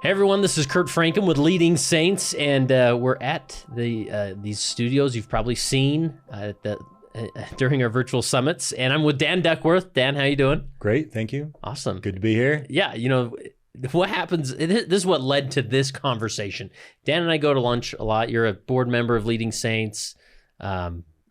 Hey everyone, this is Kurt Francom with Leading Saints, and we're at these studios you've probably seen during our virtual summits, and I'm with Dan Duckworth. Dan, how you doing? Great, thank you. Awesome. Good to be here. Yeah, you know, what happens, this is what led to this conversation. Dan and I go to lunch a lot. You're a board member of Leading Saints. I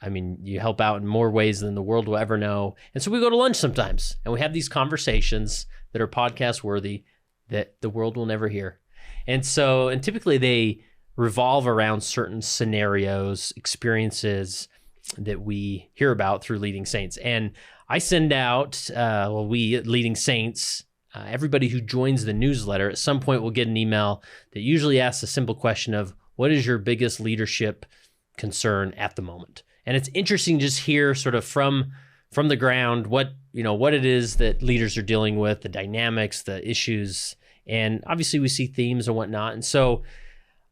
mean, you help out in more ways than the world will ever know. And so we go to lunch sometimes, and we have these conversations that are podcast worthy that the world will never hear. And typically they revolve around certain scenarios, experiences that we hear about through Leading Saints. And I send out, we at Leading Saints, everybody who joins the newsletter at some point will get an email that usually asks a simple question of, what is your biggest leadership concern at the moment? And it's interesting to just hear sort of from the ground what it is that leaders are dealing with, the dynamics, the issues, and obviously we see themes and whatnot. And so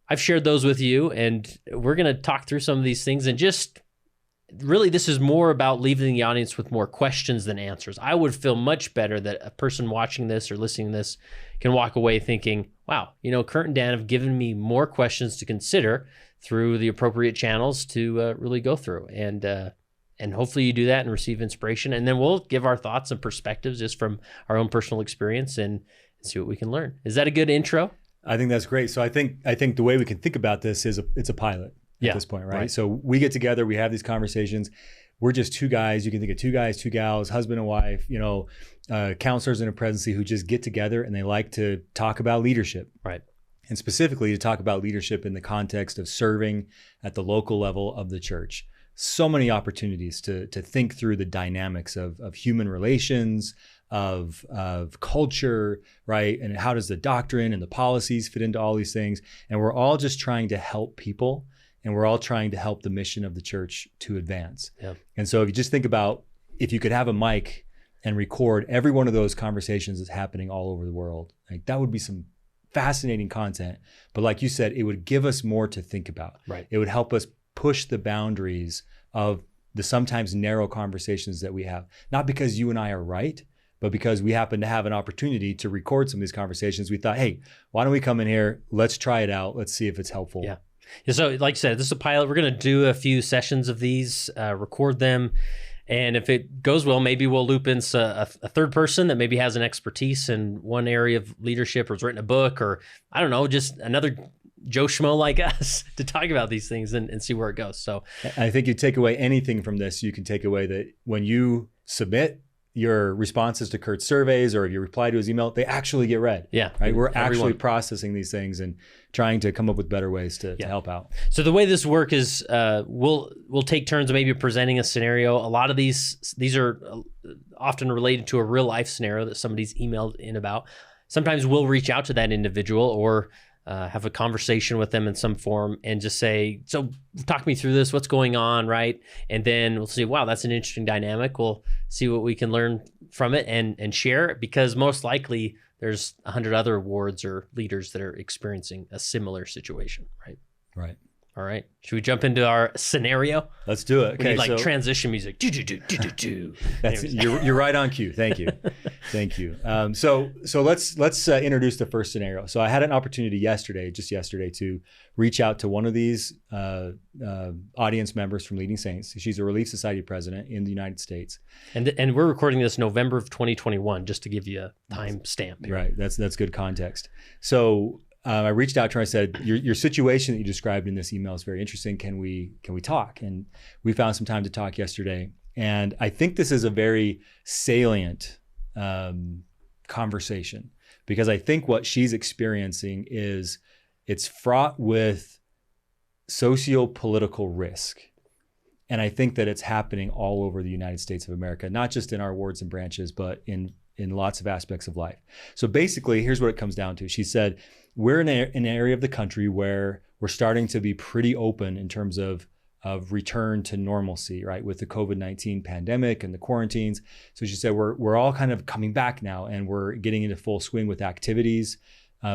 I've shared those with you, and we're going to talk through some of these things, and just really this is more about leaving the audience with more questions than answers. I would feel much better that a person watching this or listening to this can walk away thinking, wow, Kurt and Dan have given me more questions to consider through the appropriate channels to really go through. And hopefully you do that and receive inspiration. And then we'll give our thoughts and perspectives just from our own personal experience and see what we can learn. Is that a good intro? I think that's great. So I think the way we can think about this is it's a pilot at this point, right? So we get together, we have these conversations. We're just two guys. You can think of two guys, two gals, husband and wife, counselors in a presidency who just get together and they like to talk about leadership. Right. And specifically to talk about leadership in the context of serving at the local level of the church. So many opportunities to think through the dynamics of human relations, of culture, right? And how does the doctrine and the policies fit into all these things? And we're all just trying to help people, and we're all trying to help the mission of the church to advance. Yeah. And so if you just think about, if you could have a mic and record every one of those conversations that's happening all over the world, like that would be some fascinating content. But like you said, it would give us more to think about. Right. It would help us push the boundaries of the sometimes narrow conversations that we have. Not because you and I are right, but because we happen to have an opportunity to record some of these conversations. We thought, hey, why don't we come in here? Let's try it out. Let's see if it's helpful. Yeah. So like I said, this is a pilot. We're going to do a few sessions of these, record them. And if it goes well, maybe we'll loop in a third person that maybe has an expertise in one area of leadership or has written a book, or I don't know, just another Joe Schmo like us to talk about these things and see where it goes. So I think you take away anything from this, you can take away that when you submit your responses to Kurt's surveys or you reply to his email, they actually get read. Yeah. Right. We're actually processing these things and trying to come up with better ways to help out. So the way this works is we'll take turns maybe presenting a scenario. A lot of these are often related to a real life scenario that somebody's emailed in about. Sometimes we'll reach out to that individual or have a conversation with them in some form and just say, so talk me through this, what's going on, right? And then we'll see, wow, that's an interesting dynamic. We'll see what we can learn from it and share it, because most likely there's 100 other wards or leaders that are experiencing a similar situation, right? Right. All right. Should we jump into our scenario? Let's do it. Okay. We need transition music. That's you're right on cue. Thank you. Thank you. So let's introduce the first scenario. So I had an opportunity just yesterday, to reach out to one of these audience members from Leading Saints. She's a Relief Society president in the United States. And we're recording this November of 2021, just to give you a time stamp here. Right. That's good context. So I reached out to her. I said, your situation that you described in this email is very interesting. Can we talk? And we found some time to talk yesterday. And I think this is a very salient conversation, because I think what she's experiencing is it's fraught with socio-political risk. And I think that it's happening all over the United States of America, not just in our wards and branches, but in lots of aspects of life. So basically, here's what it comes down to. She said, we're in an area of the country where we're starting to be pretty open in terms of return to normalcy, right? With the COVID-19 pandemic and the quarantines. So she said, we're all kind of coming back now, and we're getting into full swing with activities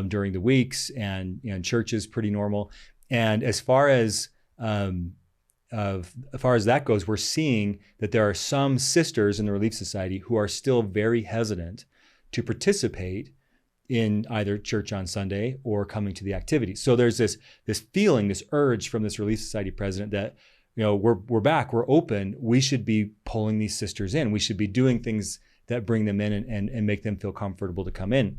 during the weeks, and church is pretty normal. And as far as that goes, we're seeing that there are some sisters in the Relief Society who are still very hesitant to participate in either church on Sunday or coming to the activity. So there's this feeling, this urge from this Relief Society president that, we're back, we're open. We should be pulling these sisters in. We should be doing things that bring them in and make them feel comfortable to come in.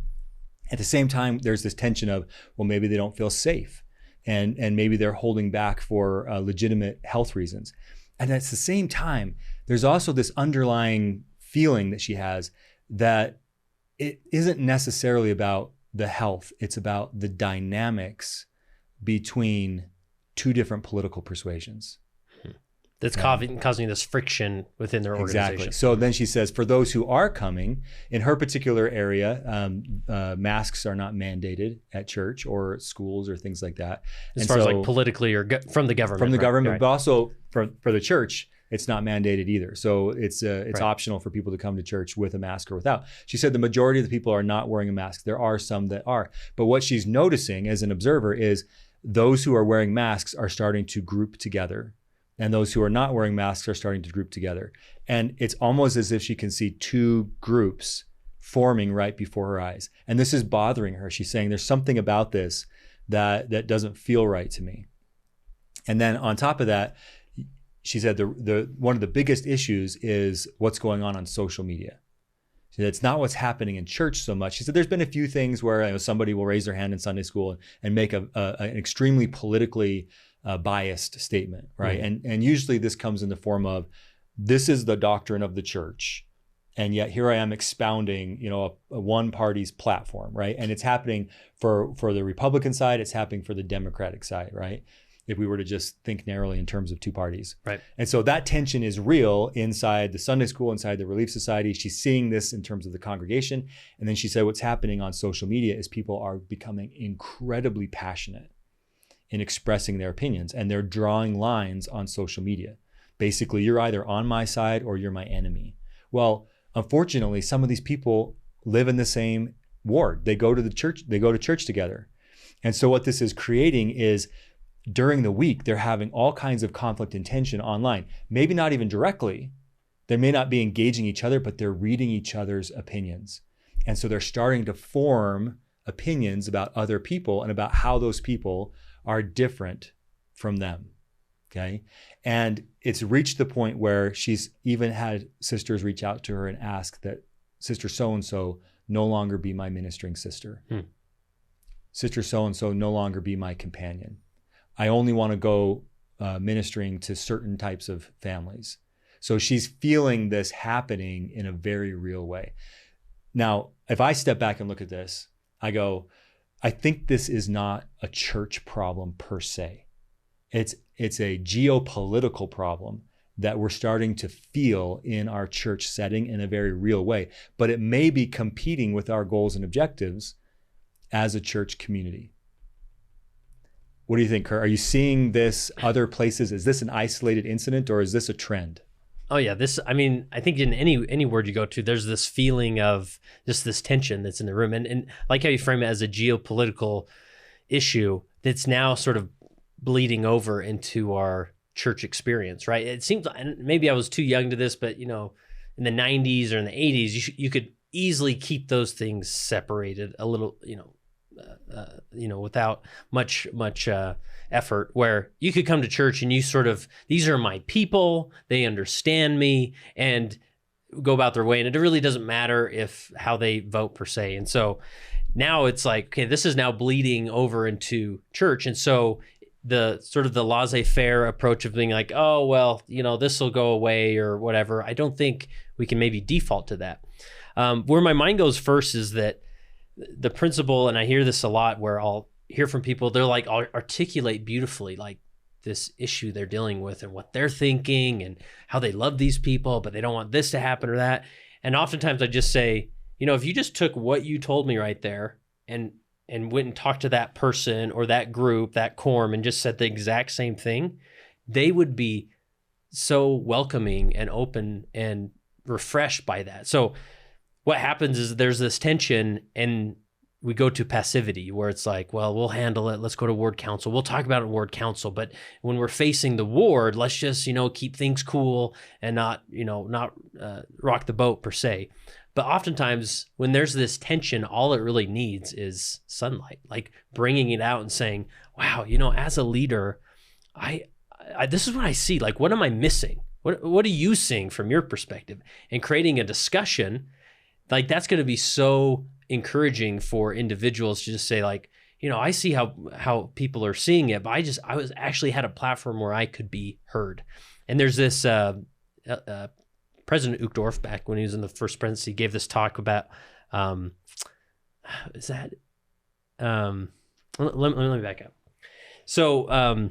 At the same time, there's this tension of, well, maybe they don't feel safe, and maybe they're holding back for legitimate health reasons. And at the same time, there's also this underlying feeling that she has that it isn't necessarily about the health. It's about the dynamics between two different political persuasions. That's causing this friction within their organization. Exactly. So then she says, for those who are coming, in her particular area, masks are not mandated at church or schools or things like that. As far as like politically or from the government. From the government, right. But also for the church, it's not mandated either. So it's right. optional for people to come to church with a mask or without. She said the majority of the people are not wearing a mask. There are some that are. But what she's noticing as an observer is those who are wearing masks are starting to group together. And those who are not wearing masks are starting to group together. And it's almost as if she can see two groups forming right before her eyes. And this is bothering her. She's saying there's something about this that doesn't feel right to me. And then on top of that, she said the one of the biggest issues is what's going on social media. She said it's not what's happening in church so much. She said there's been a few things where somebody will raise their hand in Sunday school and make an extremely politically biased statement, right? Mm-hmm. And usually this comes in the form of, this is the doctrine of the church, and yet here I am expounding, a one party's platform, right? And it's happening for the Republican side, it's happening for the Democratic side, right? If we were to just think narrowly in terms of two parties. Right. And so that tension is real inside the Sunday school, inside the Relief Society. She's seeing this in terms of the congregation. And then she said what's happening on social media is people are becoming incredibly passionate in expressing their opinions, and they're drawing lines on social media. Basically, you're either on my side or you're my enemy. Well, unfortunately, some of these people live in the same ward. They go to church together. And so what this is creating is, during the week, they're having all kinds of conflict and tension online. Maybe not even directly. They may not be engaging each other, but they're reading each other's opinions. And so they're starting to form opinions about other people and about how those people are different from them, okay? And it's reached the point where she's even had sisters reach out to her and ask that Sister so-and-so no longer be my ministering sister. Sister so-and-so no longer be my companion. I only want to go ministering to certain types of families. So she's feeling this happening in a very real way. Now, if I step back and look at this, I go, I think this is not a church problem per se. It's a geopolitical problem that we're starting to feel in our church setting in a very real way, but it may be competing with our goals and objectives as a church community. What do you think, Kurt? Are you seeing this other places? Is this an isolated incident, or is this a trend? Oh yeah, I think in any word you go to, there's this feeling of just this tension that's in the room. And like how you frame it as a geopolitical issue that's now sort of bleeding over into our church experience, right? It seems, and maybe I was too young to this, but in the 90s or in the 80s, you could easily keep those things separated a little, without much effort, where you could come to church and you sort of, these are my people, they understand me, and go about their way. And it really doesn't matter how they vote per se. And so now it's like, okay, this is now bleeding over into church. And so the sort of the laissez-faire approach of being like, oh, well, this will go away or whatever. I don't think we can maybe default to that. Where my mind goes first is that the principle, and I hear this a lot, where I'll hear from people, they're like, articulate beautifully, like this issue they're dealing with and what they're thinking and how they love these people, but they don't want this to happen or that. And oftentimes I just say, if you just took what you told me right there and went and talked to that person or that group, that quorum, and just said the exact same thing, they would be so welcoming and open and refreshed by that. So what happens is there's this tension, and we go to passivity where it's like, well, we'll handle it. Let's go to ward council. We'll talk about it in ward council. But when we're facing the ward, let's just, keep things cool and not rock the boat per se. But oftentimes when there's this tension, all it really needs is sunlight, like bringing it out and saying, wow, as a leader, I this is what I see. Like, what am I missing? What are you seeing from your perspective? And creating a discussion, like that's going to be so encouraging for individuals to just say like, I see how people are seeing it, but I was actually had a platform where I could be heard. And there's this President Duckworth, back when he was in the first presidency, gave this talk about let me back up. So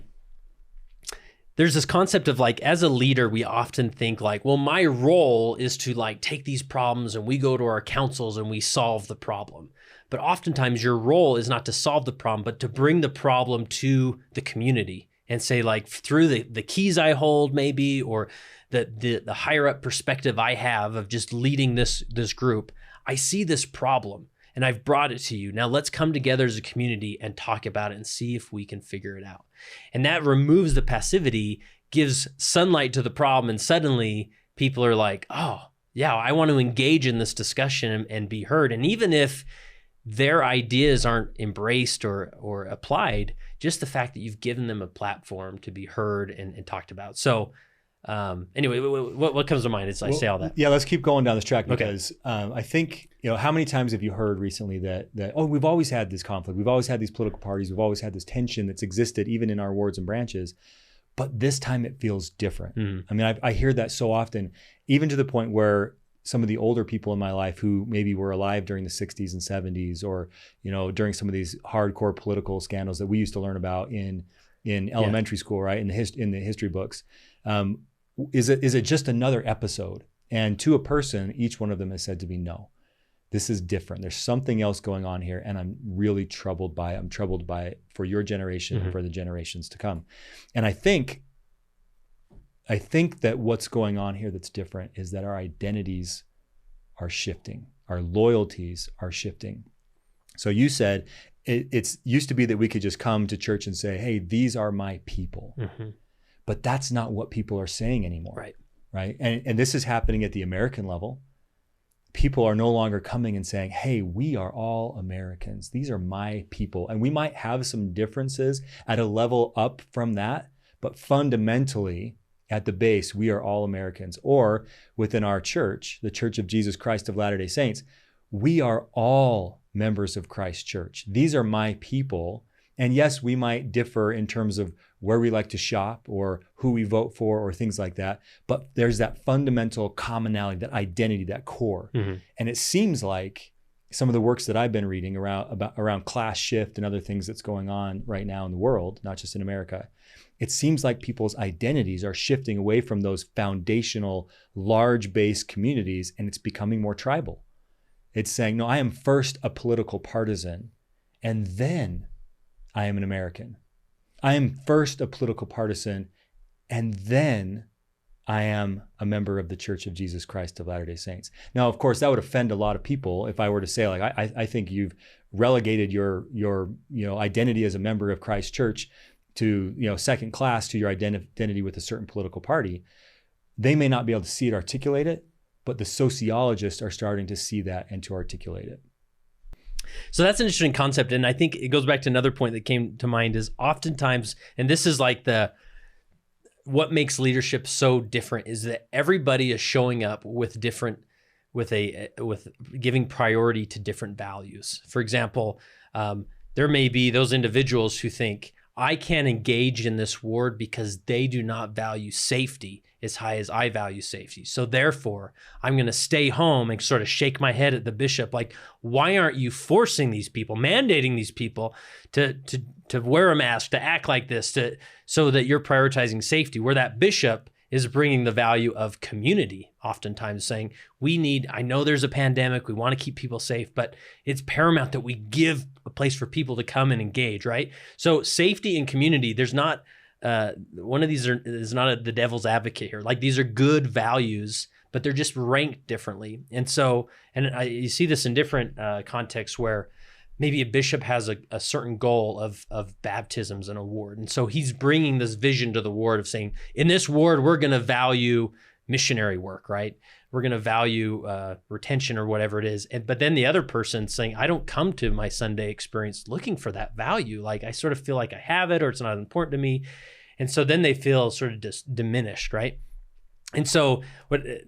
there's this concept of like, as a leader, we often think like, well, my role is to like take these problems and we go to our councils and we solve the problem. But oftentimes your role is not to solve the problem, but to bring the problem to the community and say like, through the keys I hold maybe, or the higher up perspective I have of just leading this group, I see this problem and I've brought it to you. Now let's come together as a community and talk about it and see if we can figure it out. And that removes the passivity, gives sunlight to the problem, and suddenly people are like, oh, yeah, I want to engage in this discussion and be heard. And even if their ideas aren't embraced or applied, just the fact that you've given them a platform to be heard and talked about. So anyway, what comes to mind as I say all that? Yeah, let's keep going down this track because I think, how many times have you heard recently that, we've always had this conflict. We've always had these political parties. We've always had this tension that's existed even in our wards and branches. But this time it feels different. Mm-hmm. I mean, I hear that so often, even to the point where some of the older people in my life who maybe were alive during the 60s and 70s, or, during some of these hardcore political scandals that we used to learn about in elementary school, right? In the history books. Is it just another episode? And to a person, each one of them has said to me, no, this is different. There's something else going on here. And I'm really troubled by it. I'm troubled by it for your generation and for the generations to come. And I think that what's going on here that's different is that our identities are shifting. Our loyalties are shifting. So you said it's used to be that we could just come to church and say, hey, these are my people. Mm-hmm. But that's not what people are saying anymore. Right. And this is happening at the American level. People are no longer coming and saying, hey, we are all Americans. These are my people. And we might have some differences at a level up from that, but fundamentally at the base, we are all Americans. Or within our church, the Church of Jesus Christ of Latter-day Saints, we are all members of Christ's church. These are my people. And yes, we might differ in terms of where we like to shop or who we vote for or things like that. But there's that fundamental commonality, that identity, that core. Mm-hmm. And it seems like some of the works that I've been reading around class shift and other things that's going on right now in the world, not just in America, it seems like people's identities are shifting away from those foundational, large base communities, and it's becoming more tribal. It's saying, no, I am first a political partisan, and then I am an American. I am first a political partisan, and then I am a member of the Church of Jesus Christ of Latter-day Saints. Now, of course, that would offend a lot of people if I were to say, like, I think you've relegated your identity as a member of Christ's church to second class to your identity with a certain political party. They may not be able to see it, articulate it, but the sociologists are starting to see that and to articulate it. So that's an interesting concept. And I think it goes back to another point that came to mind is oftentimes, and this is like what makes leadership so different, is that everybody is showing up with giving priority to different values. For example, there may be those individuals who think, I can't engage in this ward because they do not value safety as high as I value safety. So therefore, I'm going to stay home and sort of shake my head at the bishop. Like, why aren't you forcing these people, mandating these people to wear a mask, to act like this, so that you're prioritizing safety, where that bishop is bringing the value of community, oftentimes saying, I know there's a pandemic, we want to keep people safe, but it's paramount that we give a place for people to come and engage, right? So safety and community, there's not, one of these is not the devil's advocate here. Like, these are good values, but they're just ranked differently. And so, you see this in different contexts where maybe a bishop has a certain goal of baptisms in a ward. And so he's bringing this vision to the ward of saying, in this ward, we're going to value missionary work, right? We're going to value retention or whatever it is. But then the other person saying, I don't come to my Sunday experience looking for that value. Like I sort of feel like I have it or it's not important to me. And so then they feel sort of diminished, right? And so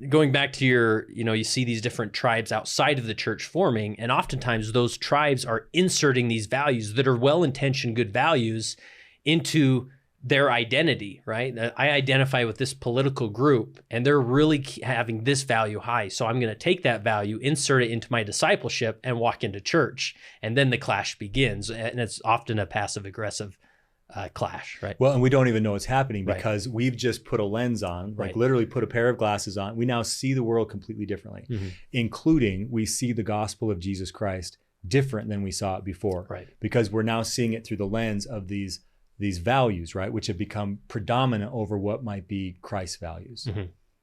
going back to you see these different tribes outside of the church forming, and oftentimes those tribes are inserting these values that are well-intentioned, good values into their identity, right? I identify with this political group and they're really having this value high. So I'm going to take that value, insert it into my discipleship and walk into church. And then the clash begins. And it's often a passive aggressive clash, right? Well, and we don't even know what's happening because right. we've just put a lens on, like right. literally put a pair of glasses on. We now see the world completely differently, including we see the gospel of Jesus Christ different than we saw it before, right? Because we're now seeing it through the lens of these values, right? Which have become predominant over what might be Christ's values.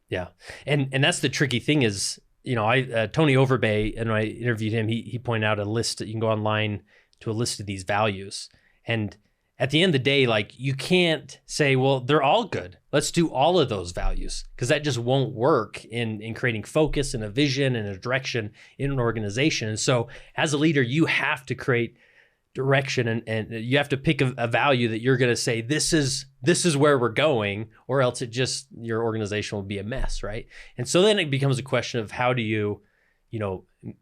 Yeah. And that's the tricky thing is, Tony Overbay, and when I interviewed him, he pointed out a list that you can go online to a list of these values. And at the end of the day, like you can't say, well, they're all good. Let's do all of those values because that just won't work in creating focus and a vision and a direction in an organization. And so as a leader, you have to create direction and you have to pick a value that you're going to say, this is where we're going, or else your organization will be a mess, right? And so then it becomes a question of how do you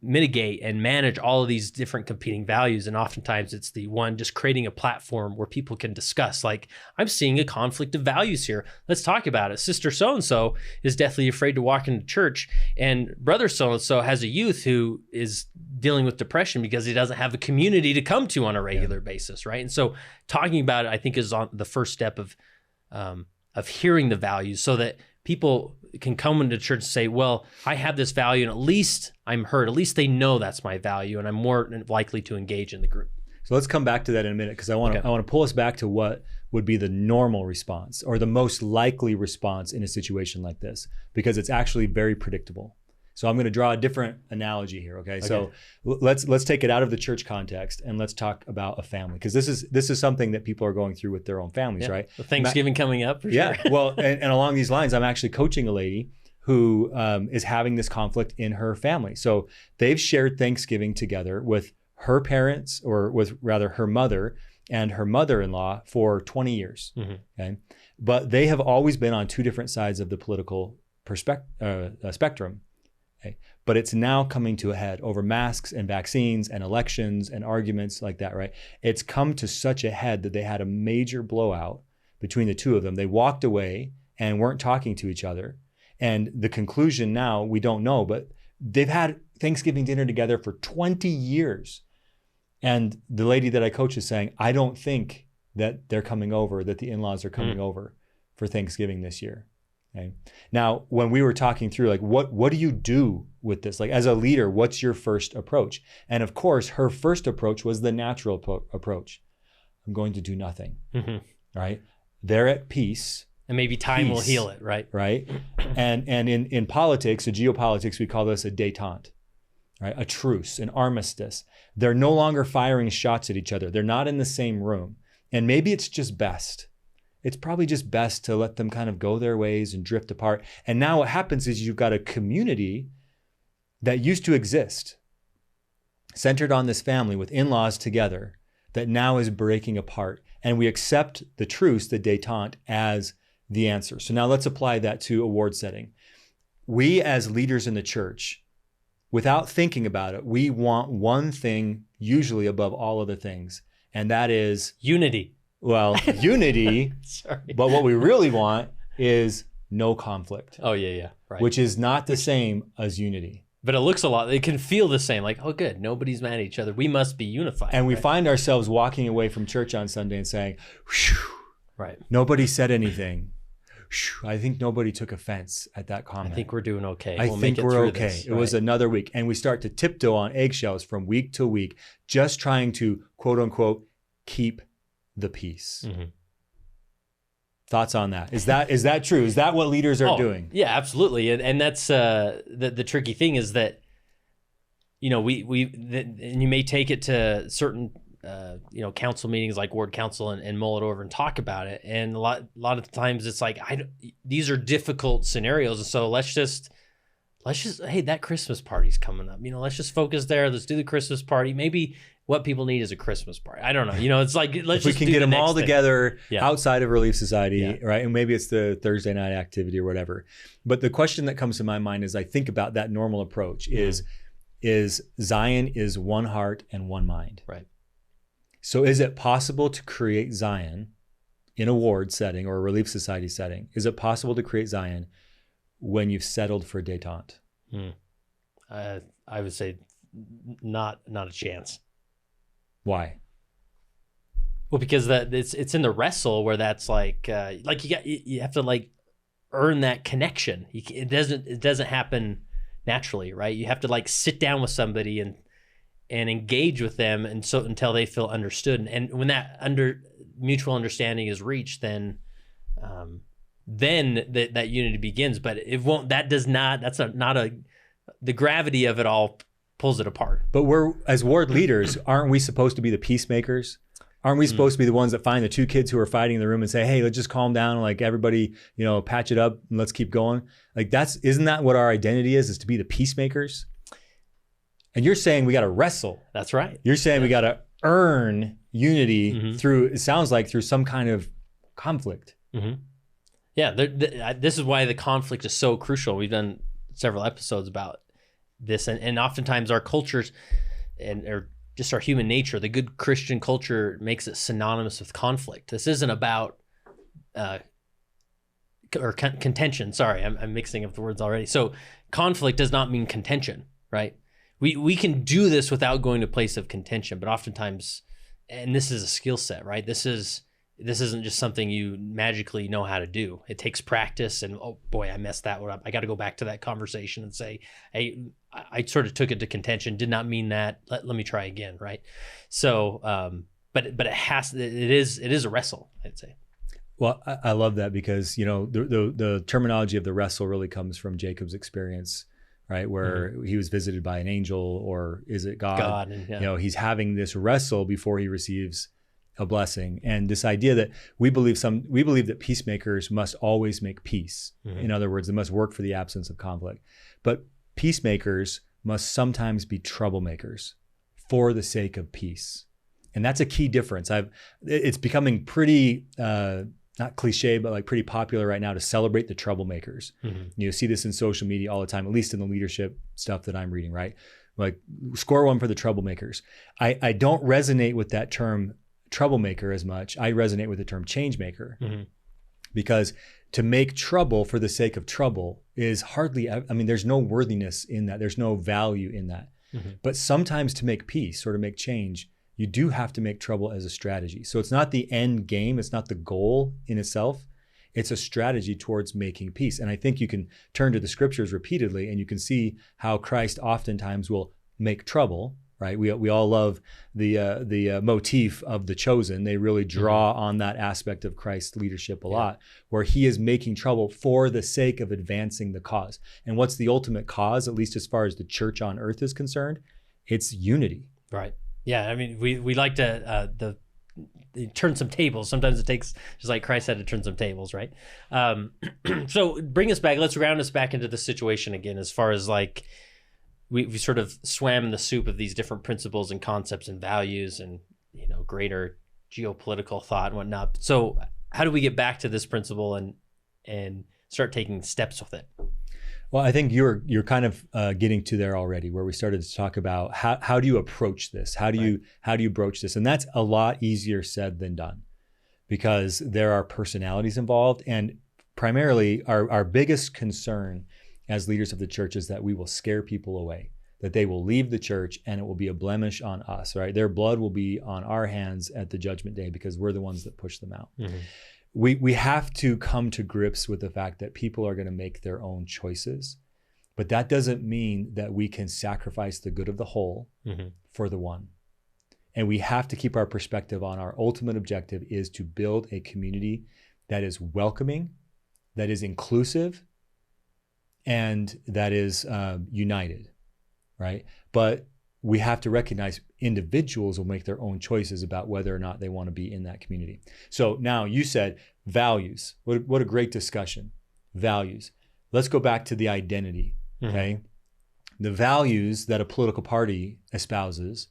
mitigate and manage all of these different competing values. And oftentimes it's the one just creating a platform where people can discuss, like, I'm seeing a conflict of values here. Let's talk about it. Sister so-and-so is deathly afraid to walk into church, and brother so-and-so has a youth who is dealing with depression because he doesn't have a community to come to on a regular basis, right? And so talking about it, I think, is on the first step of hearing the values so that people can come into church and say, well, I have this value and at least I'm heard. At least they know that's my value and I'm more likely to engage in the group. So let's come back to that in a minute because I want to pull us back to what would be the normal response or the most likely response in a situation like this, because it's actually very predictable. So I'm going to draw a different analogy here. Okay. So let's take it out of the church context and let's talk about a family, because this is something that people are going through with their own families, right? Well, Thanksgiving coming up for sure. Yeah. Well, and along these lines, I'm actually coaching a lady who is having this conflict in her family. So they've shared Thanksgiving together with her parents, or with rather her mother and her mother-in-law for 20 years. Okay. But they have always been on two different sides of the political spectrum. Okay. But it's now coming to a head over masks and vaccines and elections and arguments like that, right? It's come to such a head that they had a major blowout between the two of them. They walked away and weren't talking to each other. And the conclusion now, we don't know, but they've had Thanksgiving dinner together for 20 years. And the lady that I coach is saying, I don't think that they're coming over, that the in-laws are coming over for Thanksgiving this year. Okay. Now, when we were talking through, like, what do you do with this? Like, as a leader, what's your first approach? And of course, her first approach was the natural approach. I'm going to do nothing, right? They're at peace. And maybe time will heal it, right? Right. And in politics, in geopolitics, we call this a détente, right? A truce, an armistice. They're no longer firing shots at each other. They're not in the same room. And maybe it's just best. It's probably just best to let them kind of go their ways and drift apart. And now what happens is you've got a community that used to exist, centered on this family with in-laws together, that now is breaking apart. And we accept the truce, the détente, as the answer. So now let's apply that to award setting. We as leaders in the church, without thinking about it, we want one thing usually above all other things, and that is unity. Well, unity, but what we really want is no conflict. Oh, yeah, right. Which is not the same as unity. But it looks a lot, it can feel the same, like, oh, good, nobody's mad at each other. We must be unified. And we find ourselves walking away from church on Sunday and saying, right, nobody said anything. I think nobody took offense at that comment. I think we're doing okay. I think we're okay. It was another week. And we start to tiptoe on eggshells from week to week, just trying to, quote unquote, keep the peace. Thoughts on that? Is that true? Is that what leaders are doing? Yeah, absolutely. And that's the tricky thing is that, and you may take it to certain council meetings like ward council and mull it over and talk about it. And a lot of the times it's like, these are difficult scenarios. And so let's just, hey, that Christmas party's coming up. Let's just focus there. Let's do the Christmas party. Maybe what people need is a Christmas party. I don't know. It's like, let's if just we can get them all thing. together Yeah. outside of Relief Society, right? And maybe it's the Thursday night activity or whatever. But the question that comes to my mind as I think about that normal approach is Zion is one heart and one mind. Right. So is it possible to create Zion in a ward setting or a Relief Society setting? Is it possible to create Zion when you've settled for détente? I would say not a chance. Why? Well, because it's in the wrestle where that's like you have to like earn that connection. It doesn't happen naturally, right? You have to like sit down with somebody and engage with them, and so until they feel understood. And when that mutual understanding is reached, then that unity begins. But it won't. The gravity of it all pulls it apart. But we're, as ward leaders, aren't we supposed to be the peacemakers? Aren't we supposed to be the ones that find the two kids who are fighting in the room and say, hey, let's just calm down, like everybody, patch it up and let's keep going? Like isn't that what our identity is to be the peacemakers? And you're saying we got to wrestle. That's right. You're saying we got to earn unity through, it sounds like, through some kind of conflict. Mm-hmm. Yeah, this is why the conflict is so crucial. We've done several episodes about this, and oftentimes our cultures or just our human nature, the good Christian culture makes it synonymous with conflict. This isn't about contention. Sorry, I'm mixing up the words already. So conflict does not mean contention, right? We can do this without going to a place of contention, but oftentimes, and this is a skill set, right? This isn't just something you magically know how to do. It takes practice, and oh boy, I messed that one up. I got to go back to that conversation and say, hey, I sort of took it to contention. Did not mean that. Let me try again, right? So, but it is a wrestle, I'd say. Well, I love that because the terminology of the wrestle really comes from Jacob's experience, right? Where he was visited by an angel, or is it God? And, he's having this wrestle before he receives a blessing. And this idea that we believe that peacemakers must always make peace. In other words, they must work for the absence of conflict. But peacemakers must sometimes be troublemakers for the sake of peace. And that's a key difference. It's becoming pretty not cliche, but like pretty popular right now to celebrate the troublemakers. You see this in social media all the time, at least in the leadership stuff that I'm reading, right? Like, score one for the troublemakers. I don't resonate with that term troublemaker as much. I resonate with the term changemaker, because to make trouble for the sake of trouble is hardly, there's no worthiness in that. There's no value in that. But sometimes to make peace or to make change, you do have to make trouble as a strategy. So it's not the end game. It's not the goal in itself. It's a strategy towards making peace. And I think you can turn to the scriptures repeatedly and you can see how Christ oftentimes will make trouble, right? We all love the motif of the chosen. They really draw on that aspect of Christ's leadership a lot, where he is making trouble for the sake of advancing the cause. And what's the ultimate cause, at least as far as the church on earth is concerned? It's unity. Right. Yeah. We like to turn some tables. Sometimes it takes, just like Christ had to turn some tables, right? So bring us back. Let's round us back into the situation again, as far as like, we sort of swam in the soup of these different principles and concepts and values and, greater geopolitical thought and whatnot. So how do we get back to this principle and start taking steps with it? Well, I think you're kind of getting to there already, where we started to talk about how do you approach this? How do you broach this? And that's a lot easier said than done, because there are personalities involved. And primarily our biggest concern as leaders of the church is that we will scare people away, that they will leave the church and it will be a blemish on us, right? Their blood will be on our hands at the judgment day because we're the ones that push them out. We have to come to grips with the fact that people are going to make their own choices, but that doesn't mean that we can sacrifice the good of the whole for the one. And we have to keep our perspective on our ultimate objective is to build a community that is welcoming, that is inclusive, and that is united, right? But we have to recognize individuals will make their own choices about whether or not they want to be in that community. So now you said values. What a great discussion. Values. Let's go back to the identity, okay? The values that a political party espouses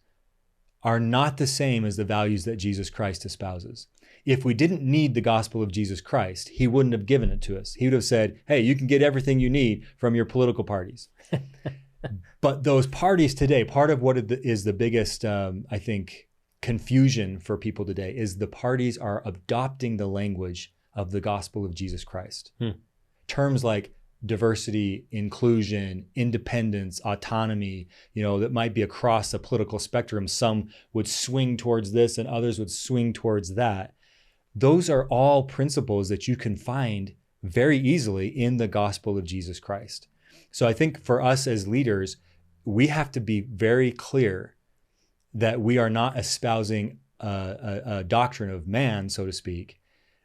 are not the same as the values that Jesus Christ espouses. If we didn't need the gospel of Jesus Christ, he wouldn't have given it to us. He would have said, hey, you can get everything you need from your political parties. But those parties today, part of what is the biggest, I think, confusion for people today is the parties are adopting the language of the gospel of Jesus Christ. Terms like diversity, inclusion, independence, autonomy, that might be across the political spectrum. Some would swing towards this and others would swing towards that. Those are all principles that you can find very easily in the gospel of Jesus Christ. So I think for us as leaders, we have to be very clear that we are not espousing a doctrine of man, so to speak,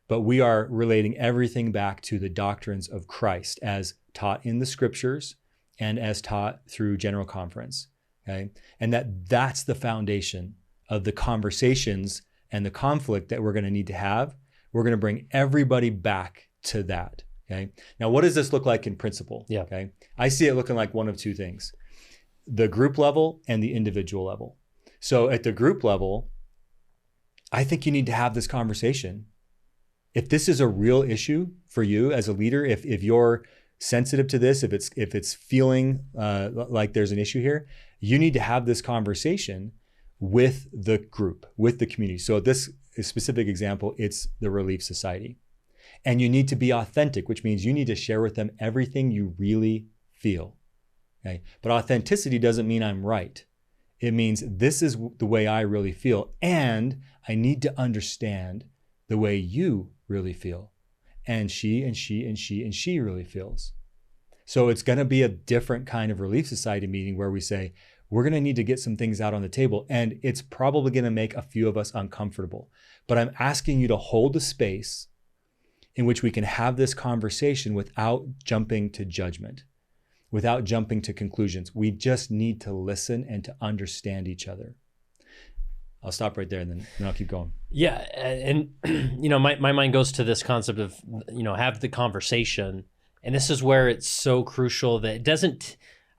but we are relating everything back to the doctrines of Christ as taught in the scriptures and as taught through General Conference, okay? And that's the foundation of the conversations and the conflict that we're going to need to have. We're going to bring everybody back to that, okay? Now, what does this look like in principle? Yeah. Okay. I see it looking like one of two things, the group level and the individual level. So at the group level, I think you need to have this conversation. If this is a real issue for you as a leader, if you're sensitive to this, if it's feeling like there's an issue here, you need to have this conversation with the group, with the community. So this specific example, it's the Relief Society. And you need to be authentic, which means you need to share with them everything you really feel. Okay? But authenticity doesn't mean I'm right. It means this is the way I really feel. And I need to understand the way you really feel. And she really feels. So it's going to be a different kind of Relief Society meeting where we say, we're going to need to get some things out on the table. And it's probably going to make a few of us uncomfortable. But I'm asking you to hold a space in which we can have this conversation without jumping to judgment, without jumping to conclusions. We just need to listen and to understand each other. I'll stop right there and then I'll keep going. Yeah. And, my mind goes to this concept of, have the conversation. And this is where it's so crucial that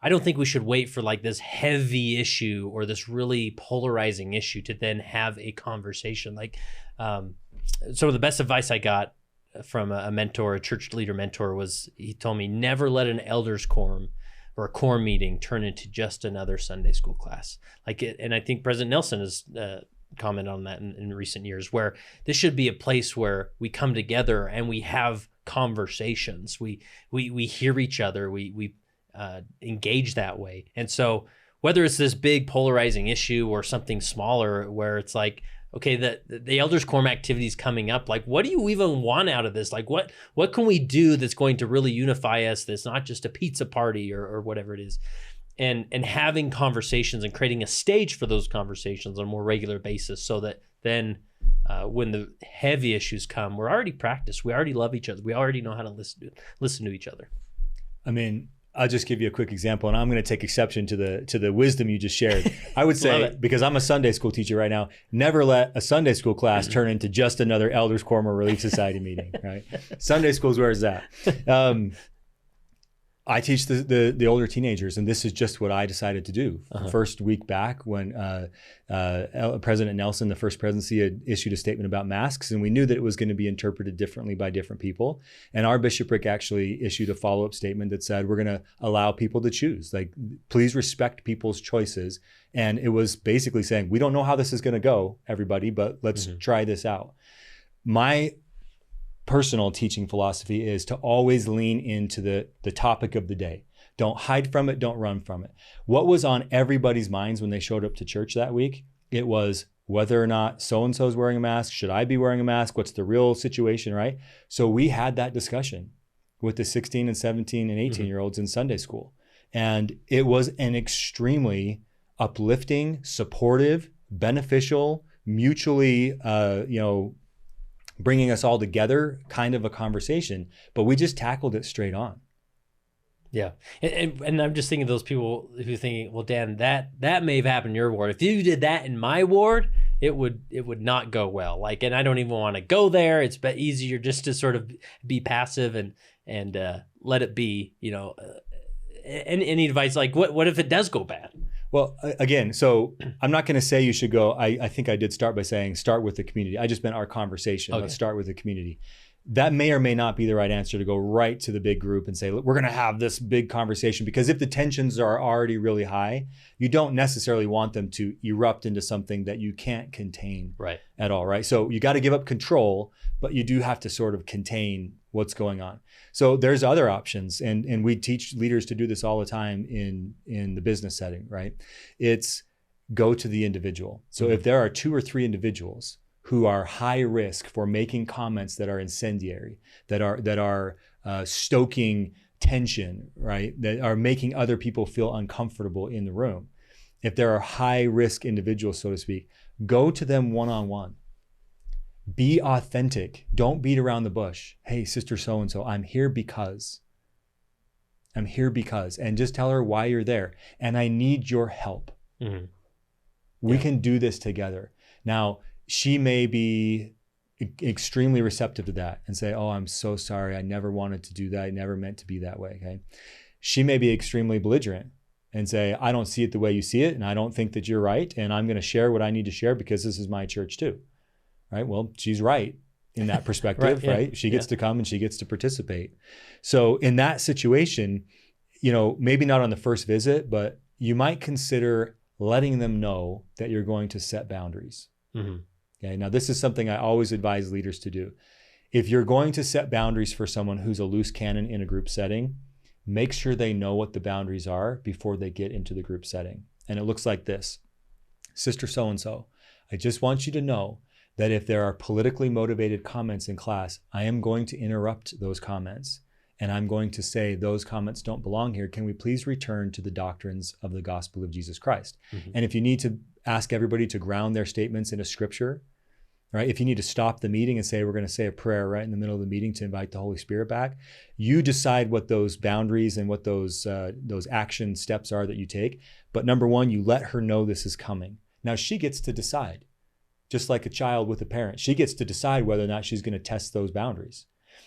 I don't think we should wait for like this heavy issue or this really polarizing issue to then have a conversation. Like, some of the best advice I got from a mentor, a church leader mentor, was he told me, never let an elders quorum or a quorum meeting turn into just another Sunday school class. And I think President Nelson has commented on that in recent years, where this should be a place where we come together and we have conversations. We hear each other. We engage that way. And so whether it's this big polarizing issue or something smaller where it's like, okay, the elders quorum activity is coming up. Like, what do you even want out of this? Like, what can we do that's going to really unify us? That's not just a pizza party or whatever it is. And having conversations and creating a stage for those conversations on a more regular basis, so that then when the heavy issues come, we're already practiced. We already love each other. We already know how to listen to each other. I mean, I'll just give you a quick example, and I'm going to take exception to the wisdom you just shared. I would say, because I'm a Sunday school teacher right now, never let a Sunday school class turn into just another Elders Quorum or Relief Society meeting, right? Sunday school is where it's at. I teach the older teenagers, and this is just what I decided to do. First week back when President Nelson, the first presidency, had issued a statement about masks, and we knew that it was going to be interpreted differently by different people. And our bishopric actually issued a follow-up statement that said, we're going to allow people to choose. Like, please respect people's choices. And it was basically saying, we don't know how this is going to go, everybody, but let's try this out. My personal teaching philosophy is to always lean into the topic of the day. Don't hide from it. Don't run from it. What was on everybody's minds when they showed up to church that week? It was whether or not so-and-so is wearing a mask. Should I be wearing a mask? What's the real situation, right? So we had that discussion with the 16 and 17 and 18-year-olds in Sunday school. And it was an extremely uplifting, supportive, beneficial, mutually, bringing us all together kind of a conversation, but we just tackled it straight on. Yeah. And I'm just thinking of those people who thinking, well, Dan, that may have happened in your ward. If you did that in my ward, it would not go well. Like, and I don't even want to go there. It's easier just to sort of be passive and let it be, any advice, like what if it does go bad? Well, again, so I'm not going to say you should go. I think I did start by saying start with the community. I just meant our conversation. Okay. Let's start with the community. That may or may not be the right answer, to go right to the big group and say, look, we're going to have this big conversation, because if the tensions are already really high, you don't necessarily want them to erupt into something that you can't contain at all, right? So you got to give up control, but you do have to sort of contain what's going on. So there's other options, and we teach leaders to do this all the time in the business setting, right? It's go to the individual. So if there are 2 or 3 individuals who are high risk for making comments that are incendiary, that are stoking tension, right? That are making other people feel uncomfortable in the room. If there are high risk individuals, so to speak, go to them one-on-one. Be authentic. Don't beat around the bush. Hey, sister so-and-so, I'm here because. And just tell her why you're there. And I need your help. Mm-hmm. We can do this together. Now, she may be extremely receptive to that and say, oh, I'm so sorry. I never wanted to do that. I never meant to be that way. Okay. She may be extremely belligerent and say, I don't see it the way you see it, and I don't think that you're right. And I'm going to share what I need to share because this is my church too. Right. Well, she's right in that perspective, right? She gets to come and she gets to participate. So in that situation, maybe not on the first visit, but you might consider letting them know that you're going to set boundaries. Mm-hmm. Okay. Now, this is something I always advise leaders to do. If you're going to set boundaries for someone who's a loose cannon in a group setting, make sure they know what the boundaries are before they get into the group setting. And it looks like this. Sister so-and-so, I just want you to know that if there are politically motivated comments in class, I am going to interrupt those comments. And I'm going to say those comments don't belong here. Can we please return to the doctrines of the gospel of Jesus Christ? Mm-hmm. And if you need to ask everybody to ground their statements in a scripture, right? If you need to stop the meeting and say, we're going to say a prayer right in the middle of the meeting to invite the Holy Spirit back, you decide what those boundaries and what those action steps are that you take. But number one, you let her know this is coming. Now she gets to decide, just like a child with a parent. She gets to decide whether or not she's going to test those boundaries.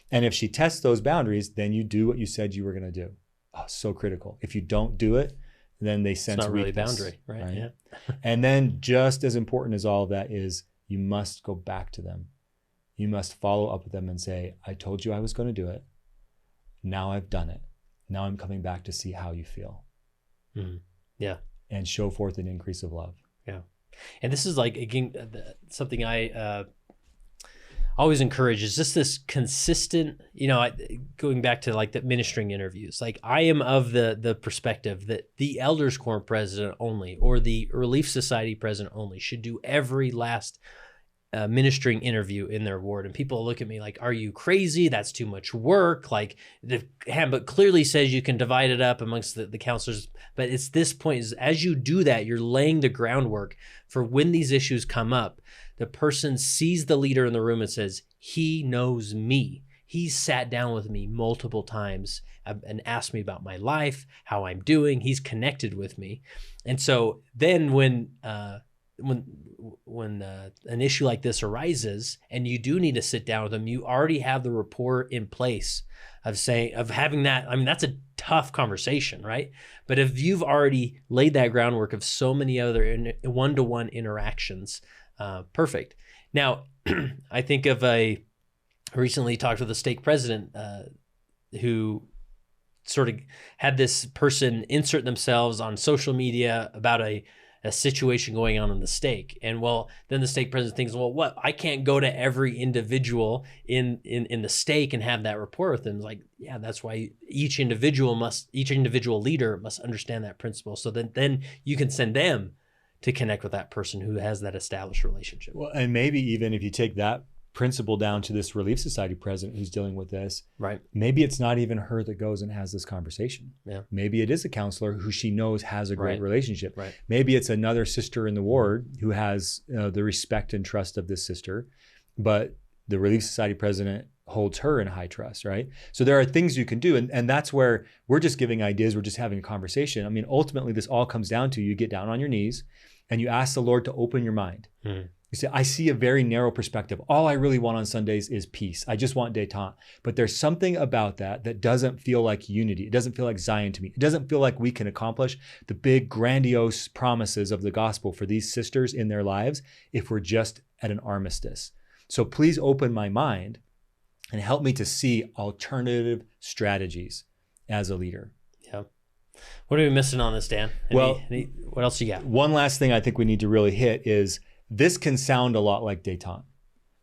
And if she tests those boundaries, then you do what you said you were going to do. Oh, so critical. If you don't do it, then they sense it's not really weakness, boundary, right? Yeah. And then just as important as all of that is, you must go back to them. You must follow up with them and say, I told you I was going to do it. Now I've done it. Now I'm coming back to see how you feel. Mm-hmm. Yeah. And show forth an increase of love. Yeah. And this is like, again, something I always encourage is just this consistent, going back to like the ministering interviews. Like, I am of the perspective that the elders quorum president only, or the Relief Society president only, should do every last ministering interview in their ward. And people look at me like, are you crazy? That's too much work. Like, the handbook clearly says you can divide it up amongst the counselors. But it's this point is, as you do that, you're laying the groundwork for when these issues come up. The person sees the leader in the room and says, he knows me. He's sat down with me multiple times and asked me about my life, how I'm doing. He's connected with me. And so then when an issue like this arises and you do need to sit down with them, you already have the rapport in place of having that. I mean, that's a tough conversation, right? But if you've already laid that groundwork of so many other one-to-one interactions, perfect. Now, I think of I recently talked with a stake president who sort of had this person insert themselves on social media about a situation going on in the stake. And then the stake president thinks, what? I can't go to every individual in the stake and have that rapport with them. It's like, yeah, that's why each individual leader must understand that principle. So then you can send them to connect with that person who has that established relationship. Well, and maybe even if you take that principle down to this Relief Society president who's dealing with this, right? Maybe it's not even her that goes and has this conversation. Yeah. Maybe it is a counselor who she knows has a great relationship. Right. Maybe it's another sister in the ward who has the respect and trust of this sister, but the Relief Society president holds her in high trust, right? So there are things you can do. And that's where we're just giving ideas. We're just having a conversation. I mean, ultimately, this all comes down to you get down on your knees and you ask the Lord to open your mind. You say, I see a very narrow perspective. All I really want on Sundays is peace. I just want détente. But there's something about that doesn't feel like unity. It doesn't feel like Zion to me. It doesn't feel like we can accomplish the big grandiose promises of the gospel for these sisters in their lives if we're just at an armistice. So please open my mind and help me to see alternative strategies as a leader. Yeah. What are we missing on this, Dan? What else you got? One last thing I think we need to really hit is this can sound a lot like détente.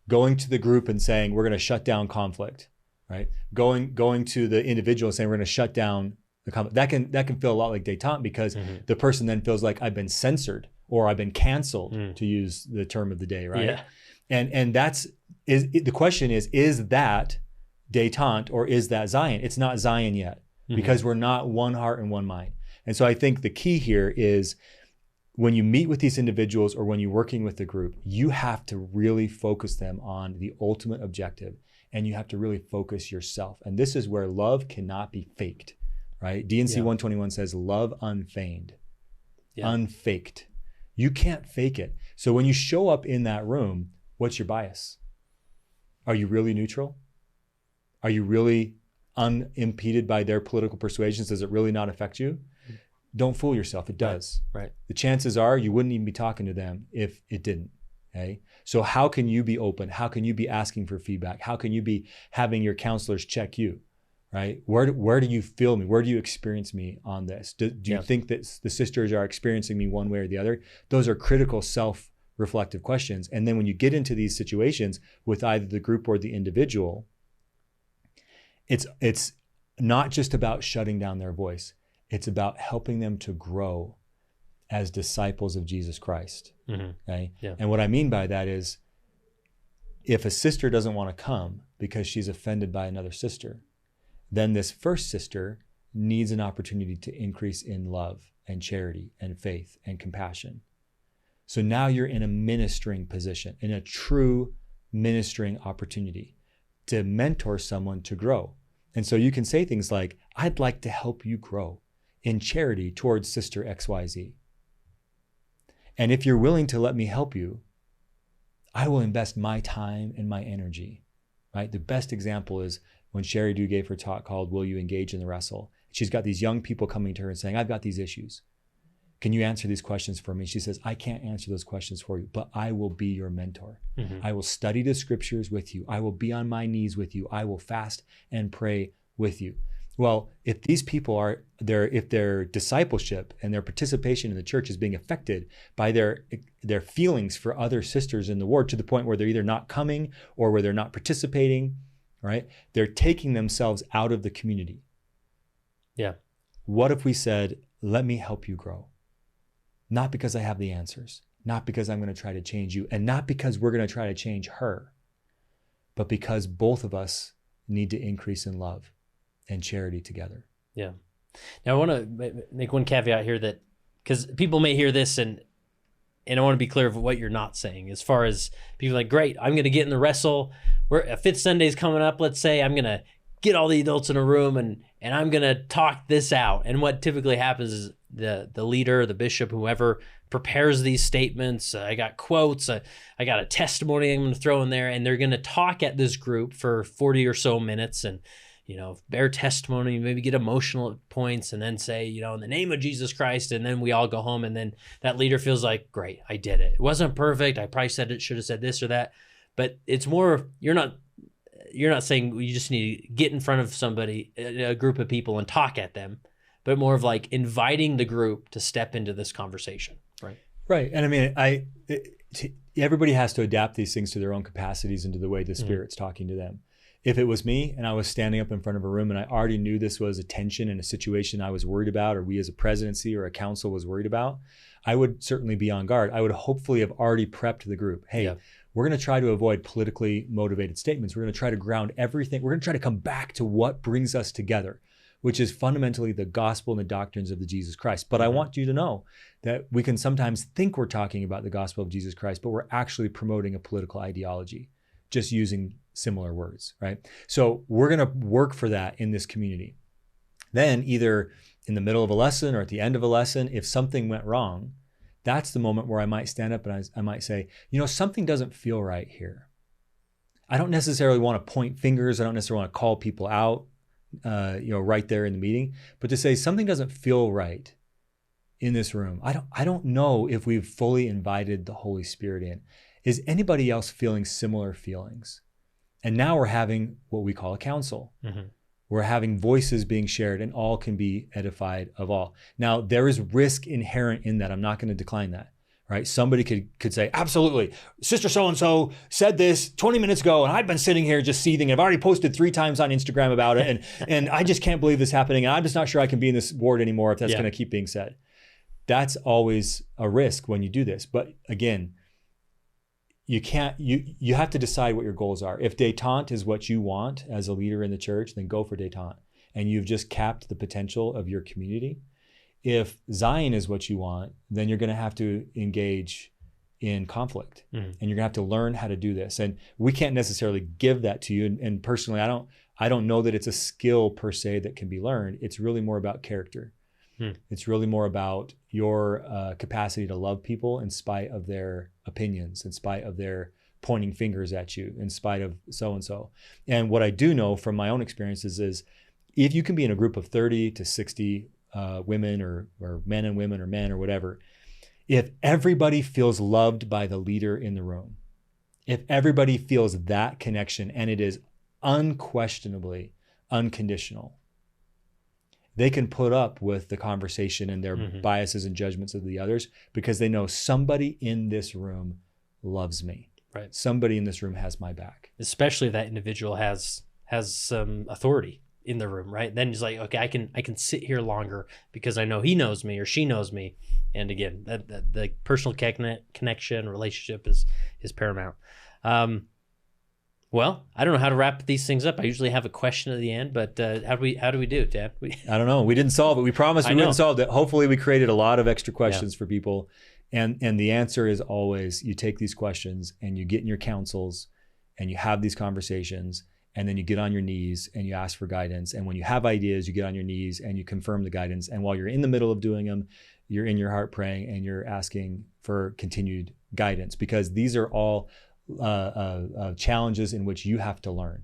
Going to the group and saying, we're going to shut down conflict, right? Going to the individual and saying, we're going to shut down the conflict. That can feel a lot like détente because the person then feels like I've been censored or I've been canceled, to use the term of the day, right? Yeah. And the question is that détente or is that Zion? It's not Zion yet because we're not one heart and one mind. And so I think the key here is when you meet with these individuals or when you're working with the group, you have to really focus them on the ultimate objective and you have to really focus yourself. And this is where love cannot be faked, right? D&C 121 says love unfeigned, unfaked. You can't fake it. So when you show up in that room, what's your bias? Are you really neutral? Are you really unimpeded by their political persuasions? Does it really not affect you? Don't fool yourself. It does. Right. The chances are you wouldn't even be talking to them if it didn't. Okay. So how can you be open? How can you be asking for feedback? How can you be having your counselors check you? Right? Where do you feel me? Where do you experience me on this? Do you think that the sisters are experiencing me one way or the other? Those are critical self-reflective questions. And then when you get into these situations with either the group or the individual, it's not just about shutting down their voice. It's about helping them to grow as disciples of Jesus Christ. Okay? Yeah. And what I mean by that is if a sister doesn't want to come because she's offended by another sister, then this first sister needs an opportunity to increase in love and charity and faith and compassion. So now you're in a ministering position, in a true ministering opportunity to mentor someone to grow. And so you can say things like, I'd like to help you grow in charity towards sister XYZ. And if you're willing to let me help you, I will invest my time and my energy, right? The best example is when Sherry Dew gave her talk called, Will You Engage in the Wrestle? She's got these young people coming to her and saying, I've got these issues. Can you answer these questions for me? She says, I can't answer those questions for you, but I will be your mentor. I will study the scriptures with you. I will be on my knees with you. I will fast and pray with you. Well, if these people if their discipleship and their participation in the church is being affected by their feelings for other sisters in the ward to the point where they're either not coming or where they're not participating, right? They're taking themselves out of the community. Yeah. What if we said, let me help you grow? Not because I have the answers, not because I'm going to try to change you, and not because we're going to try to change her, but because both of us need to increase in love and charity together. Yeah. Now I want to make one caveat here that, because people may hear this and I want to be clear of what you're not saying as far as people like, great, I'm going to get in the wrestle. A fifth Sunday's coming up. Let's say I'm going to get all the adults in a room and I'm going to talk this out. And what typically happens is the leader, the bishop, whoever prepares these statements. I got quotes. I got a testimony I'm going to throw in there, and they're going to talk at this group for 40 or so minutes and, bear testimony, maybe get emotional at points, and then say, in the name of Jesus Christ, and then we all go home, and then that leader feels like, great, I did it. It wasn't perfect. I probably should have said this or that, but it's more, you're not saying you just need to get in front of somebody, a group of people, and talk at them, but more of like inviting the group to step into this conversation, right? Right. And I mean, everybody has to adapt these things to their own capacities and to the way the Spirit's talking to them. If it was me and I was standing up in front of a room and I already knew this was a tension in a situation I was worried about, or we as a presidency or a council was worried about, I would certainly be on guard. I would hopefully have already prepped the group. Hey, we're going to try to avoid politically motivated statements. We're going to try to ground everything. We're going to try to come back to what brings us together, which is fundamentally the gospel and the doctrines of the Jesus Christ. But I want you to know that we can sometimes think we're talking about the gospel of Jesus Christ, but we're actually promoting a political ideology. just using similar words, right? So we're going to work for that in this community. Then either in the middle of a lesson or at the end of a lesson, if something went wrong, that's the moment where I might stand up and I might say, something doesn't feel right here. I don't necessarily want to point fingers. I don't necessarily want to call people out, right there in the meeting, but to say something doesn't feel right in this room. I don't know if we've fully invited the Holy Spirit in. Is anybody else feeling similar feelings? And now we're having what we call a council. Mm-hmm. We're having voices being shared, and all can be edified of all. Now, there is risk inherent in that. I'm not going to decline that, right? Somebody could say, absolutely, Sister so-and-so said this 20 minutes ago, and I've been sitting here just seething. I've already posted 3 times on Instagram about it, and I just can't believe this is happening. And I'm just not sure I can be in this ward anymore if that's going to keep being said. That's always a risk when you do this. But again, you have to decide what your goals are. If detente is what you want as a leader in the church, then go for detente. And you've just capped the potential of your community. If Zion is what you want, then you're going to have to engage in conflict. Mm-hmm. And you're going to have to learn how to do this. And we can't necessarily give that to you. And personally, I don't know that it's a skill per se that can be learned. It's really more about character. It's really more about your capacity to love people in spite of their opinions, in spite of their pointing fingers at you, in spite of so-and-so. And what I do know from my own experiences is if you can be in a group of 30 to 60 women or men and women or men or whatever, if everybody feels loved by the leader in the room, if everybody feels that connection, and it is unquestionably unconditional, they can put up with the conversation and their biases and judgments of the others because they know somebody in this room loves me. Right. Somebody in this room has my back. Especially if that individual has some authority in the room, right? Then it's like, okay, I can sit here longer because I know he knows me or she knows me. And again, that the personal connection, relationship is paramount. Well, I don't know how to wrap these things up. I usually have a question at the end, but how do we do it, Dan? I don't know. We didn't solve it. We promised we wouldn't solve it. Hopefully we created a lot of extra questions for people. And the answer is always you take these questions and you get in your councils and you have these conversations, and then you get on your knees and you ask for guidance. And when you have ideas, you get on your knees and you confirm the guidance. And while you're in the middle of doing them, you're in your heart praying and you're asking for continued guidance, because these are all challenges in which you have to learn.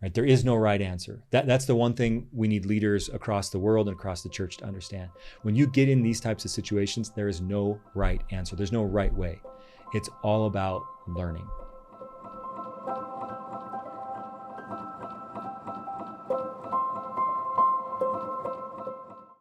Right? There is no right answer. That's the one thing we need leaders across the world and across the church to understand. When you get in these types of situations, there is no right answer. There's no right way. It's all about learning.